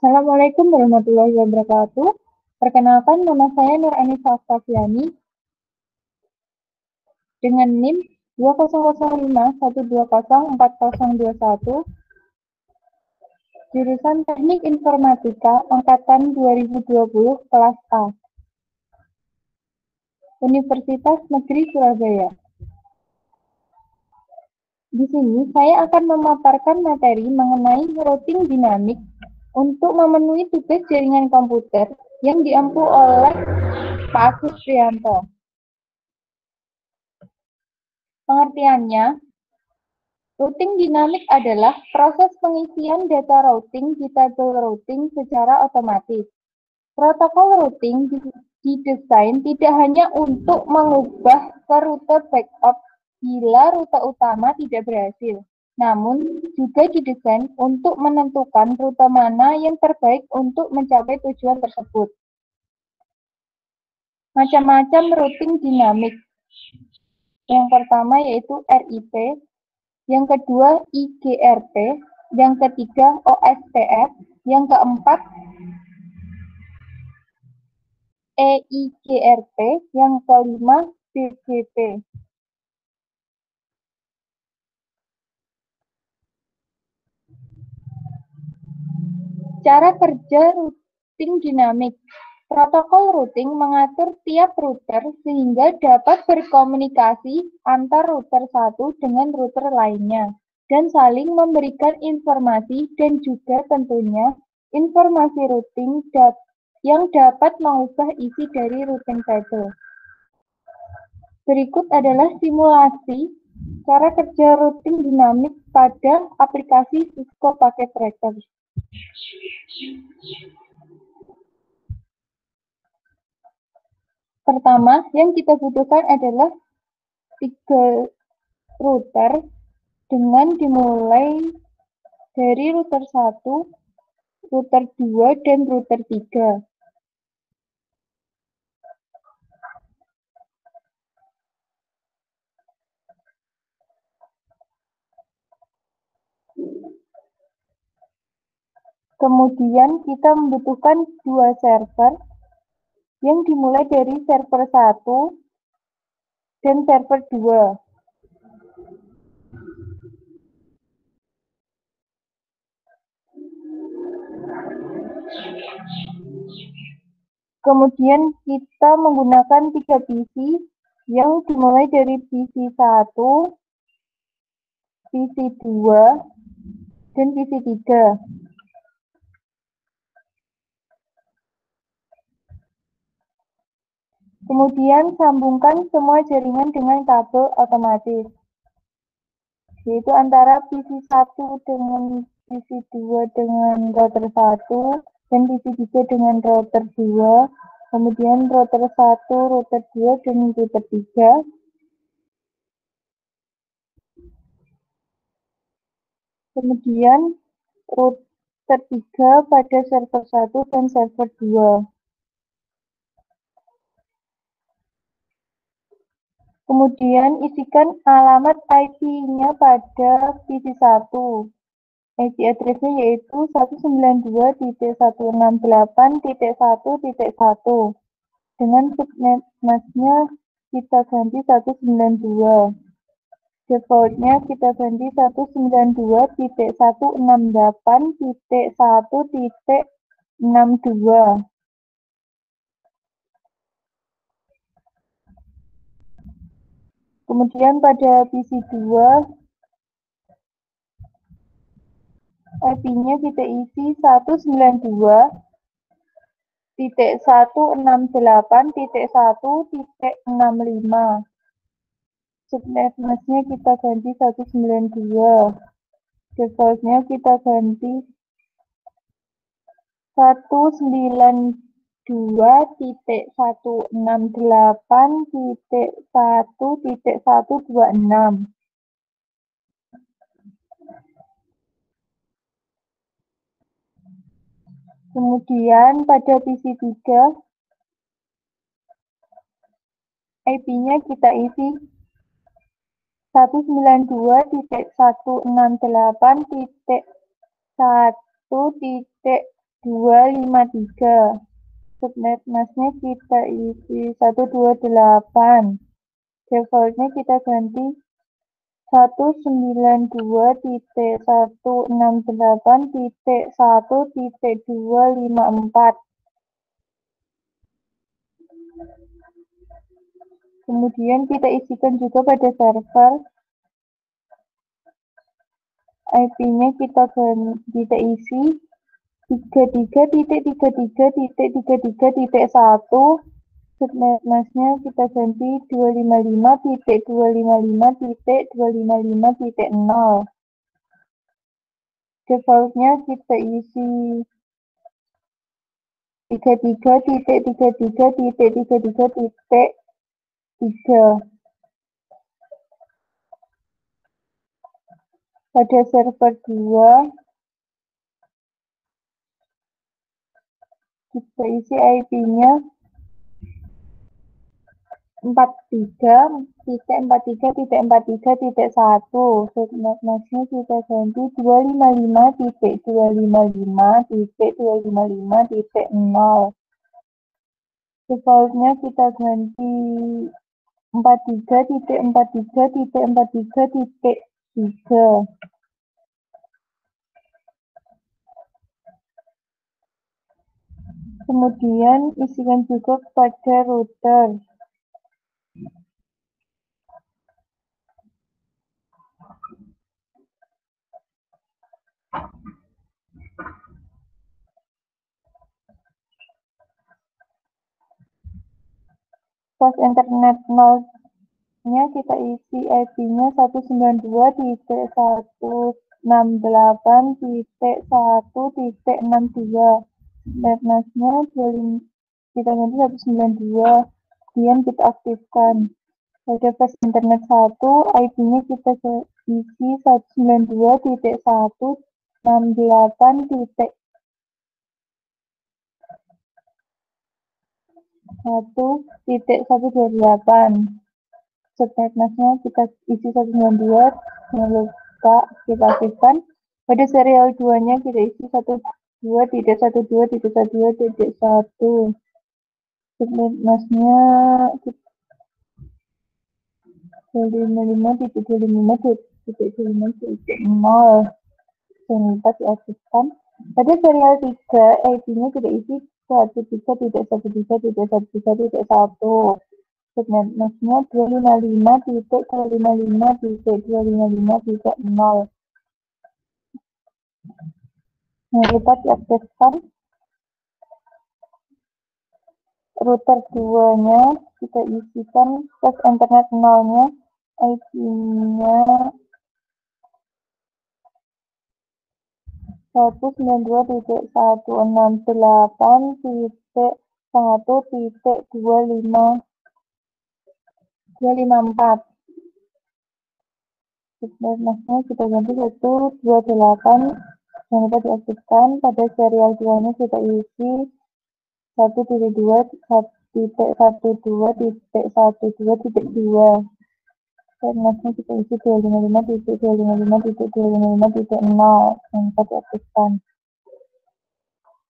Assalamualaikum warahmatullahi wabarakatuh. Perkenalkan, nama saya Nur Anissa Astafiani dengan NIM 200512040021, jurusan Teknik Informatika angkatan 2020 kelas A, Universitas Negeri Surabaya. Di sini saya akan memaparkan materi mengenai routing dinamik untuk memenuhi tugas jaringan komputer yang diampu oleh Pak Agus Prianto. Pengertiannya, routing dinamik adalah proses pengisian data routing di tabel routing secara otomatis. Protokol routing didesain tidak hanya untuk mengubah ke rute backup bila rute utama tidak berhasil, namun juga didesain untuk menentukan rute mana yang terbaik untuk mencapai tujuan tersebut. Macam-macam routing dinamik. Yang pertama yaitu RIP, yang kedua IGRP, yang ketiga OSPF, yang keempat EIGRP, yang kelima BGP. Cara kerja routing dinamik. Protokol routing mengatur tiap router sehingga dapat berkomunikasi antar router satu dengan router lainnya dan saling memberikan informasi dan juga tentunya informasi routing yang dapat mengubah isi dari routing table. Berikut adalah simulasi cara kerja routing dinamik pada aplikasi Cisco Packet Tracker. Pertama, yang kita butuhkan adalah 3 router dengan dimulai dari router 1, router 2, dan router 3. Kemudian kita membutuhkan 2 server yang dimulai dari server 1 dan server 2. Kemudian kita menggunakan 3 PC yang dimulai dari PC 1, PC 2, dan PC 3. Kemudian sambungkan semua jaringan dengan kabel otomatis, yaitu antara PC 1 dengan PC 2 dengan router 1 dan PC 3 dengan router 2, kemudian router 1, router 2, dan router 3. Kemudian router 3 pada server 1 dan server 2. Kemudian isikan alamat IP-nya pada PC 1. IP address-nya yaitu 192.168.1.1. Dengan subnet mask-nya kita ganti 192. Default-nya kita ganti 192.168.1.62. Kemudian pada PC 2, IP-nya kita isi 192.168.1.65. Subnet mask-nya kita ganti 192. Default-nya kita ganti 192.168.1.126. Kemudian pada PC 3, IP-nya kita isi 192.168.1.1.1 253. Subnetmasnya kita isi 128. Defaultnya kita ganti 192.168.1.254. Kemudian kita isikan juga pada server. IP-nya kita isi 33.33.33.1. Subnetmasnya kita ganti 255.255.255.0. Defaultnya kita isi 33.33.33.3. Pada server 2 kita isi IP-nya 43.43.43.1. Subnetmasnya kita ganti 255.255.255.0. Defaultnya kita ganti 43.43.43.3. Kemudian isikan juga pada router. Pas internet 0-nya kita isi IP-nya 192.168.1.62. Subnetmasnya kita ganti 192. Kemudian kita aktifkan. Pada pas internet 1, IP-nya kita isi 192.168.1.128. Subnetmasnya kita isi 192. Jangan lupa kita aktifkan. Pada serial 2-nya kita isi 12.12.12.1. Subnetmasnya 255.255.0. Jangan lupa diaktifkan. Pada serial 3, IP-nya kita isi 13.13.13.1. Subnetmasnya 255.255.255.0. Jangan lupa diaktifkan. Router 2-nya kita isikan pas internet 0-nya IP-nya 192.168.1.254. Subnetmasnya kita ganti 128. Jangan lupa diaktifkan. Pada serial 2-nya kita isi 1.2.1.12.2. Subnetmasnya kita isi 255.255.255.0. Jangan lupa diaktifkan.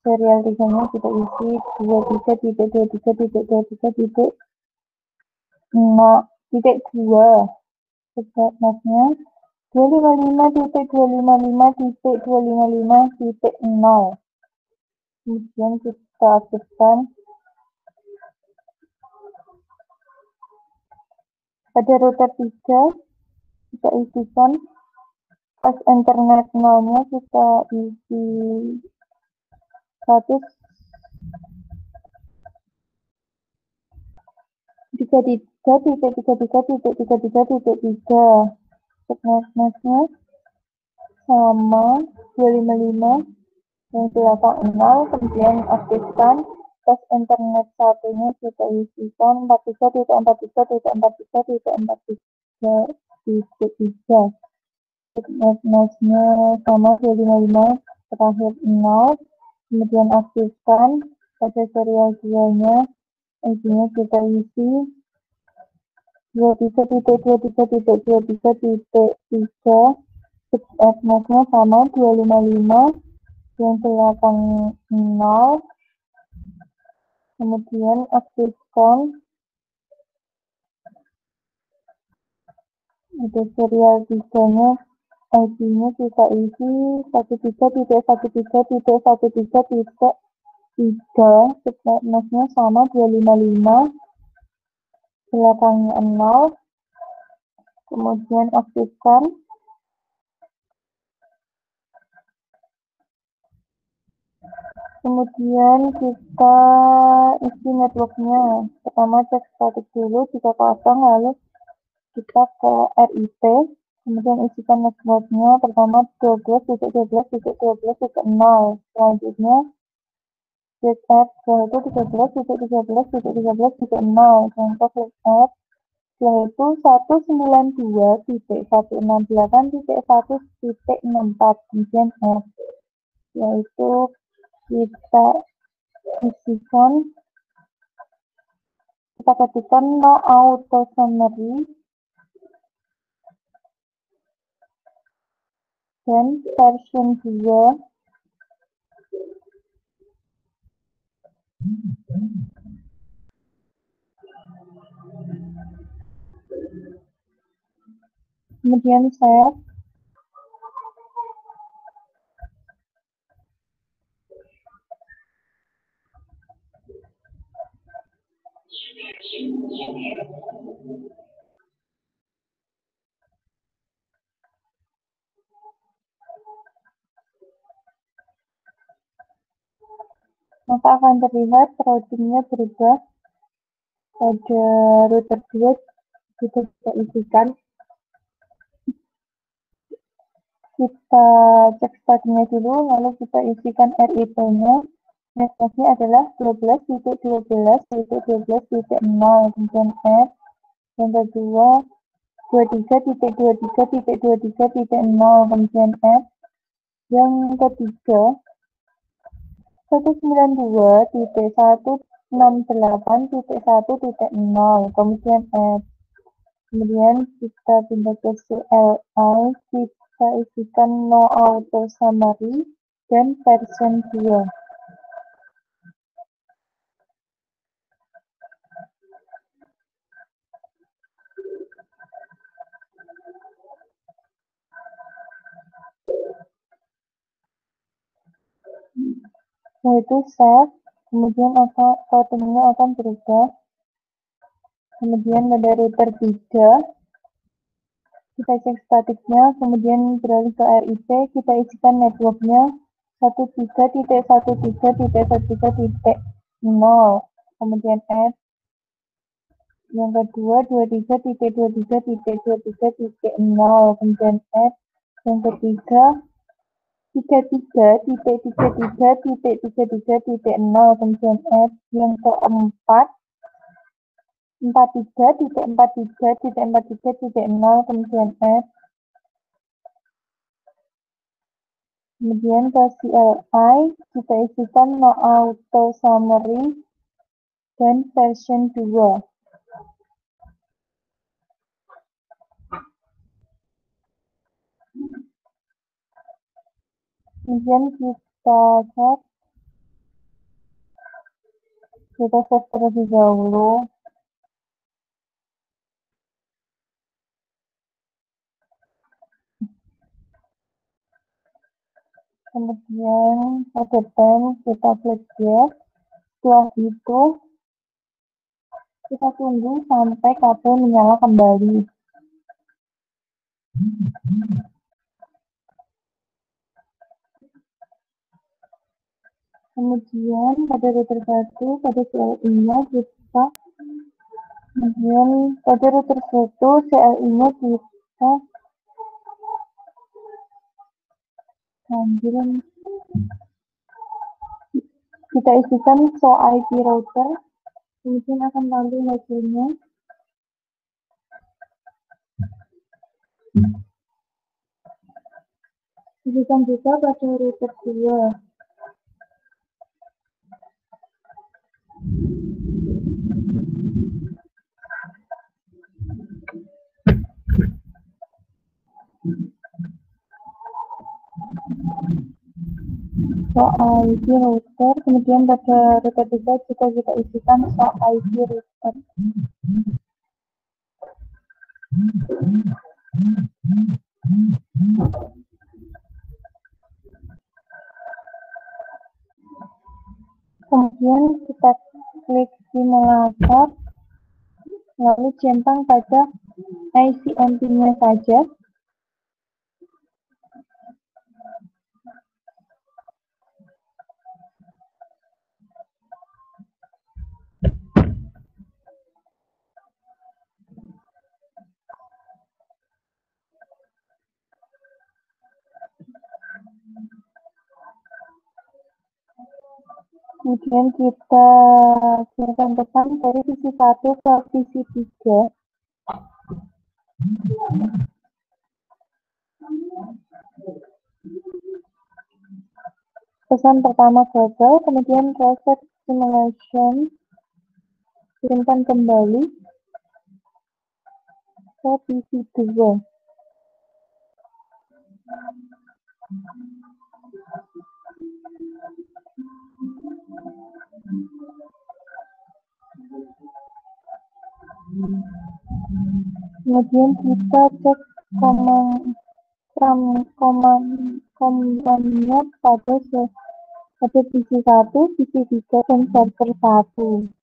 Serial 3-nya kita isi 23.23.23.0.2. Subnetmasnya 255.255.255.0. Kemudian kita aktifkan. Pada router 3 kita isikan pas internet 0-nya kita isi 133.33.33.3. Subnetmasnya sama 255 yang 0. Kemudian aktifkan. Pas internet satunya kita isikan 43.43.43.43.3. Subnetmasnya sama 255 terakhir 0. Kemudian aktifkan. Pada serial 2-nya IP-nya kita isi 23.23.23.3. Subnetmasnya sama 255 yang belakang 0, kemudian aktifkan ada serial 3-nya, ID-nya kita isi 13.13.13.3, fitness-nya sama 255, belakangnya 0, kemudian aktifkan. Kemudian kita isi networknya. Pertama cek statik dulu, jika kosong lalu kita ke RIP, kemudian isikan networknya. Pertama 12.12.12.12.0, selanjutnya cek app, setelah itu 13.13.13.13.0, contoh cek app. Setelah itu 192.168.1.64, kemudian app, yaitu kita isikan, kita ketikkan no auto summary dan version 2, kemudian save. Maka akan terlihat routingnya berubah. Pada router 2 kita isikan, kita cek statiknya dulu, lalu kita isikan RIP-nya. Networknya adalah 12.12.12.0, kemudian add. Yang kedua 23.23.23.0, kemudian add. Yang ketiga 192.168.1.0, kemudian add. Kemudian kita pindah ke CLI, kita isikan no auto summary dan version 2. Yaitu save, kemudian routingnya akan berubah. Kemudian pada router 3 kita cek statiknya, kemudian beralih ke RIP, kita isikan networknya 13.13.13.0, kemudian add. Yang kedua 23.23.23.0, kemudian add. Yang ketiga 33.33.33.0, kemudian add. Yang keempat 43.43.43.0, kemudian add. Kemudian ke CLI kita isikan no auto summary dan version 2. Kemudian kita cek, kita save terlebih dahulu. Kemudian pada time kita klik yes. Setelah itu kita tunggu sampai kabel menyala kembali. Kemudian pada router 1, pada CLI-nya kita, kemudian pada router 1 CLI-nya kita isikan show IP router, kemudian akan lalu hasilnya. Isikan juga pada router 2. ID router, kemudian pada rute 3 juga kita isikan ID router. Kemudian kita klik simulator, lalu centang pada ICMP-nya saja. Kemudian kita kirimkan pesan dari sisi 1 ke sisi 3. Pesan pertama gagal, kemudian reset simulation, kirimkan kembali ke sisi 2. Kemudian kita cek komandannya pada sisi 1, sisi 3, dan server 1.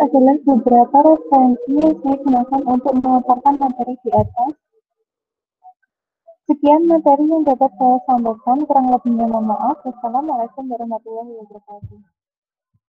Adalah beberapa referensi yang saya gunakan untuk memaparkan materi di atas. Sekian materi yang dapat saya sampaikan, kurang lebihnya mohon maaf. Wassalamualaikum warahmatullahi wabarakatuh.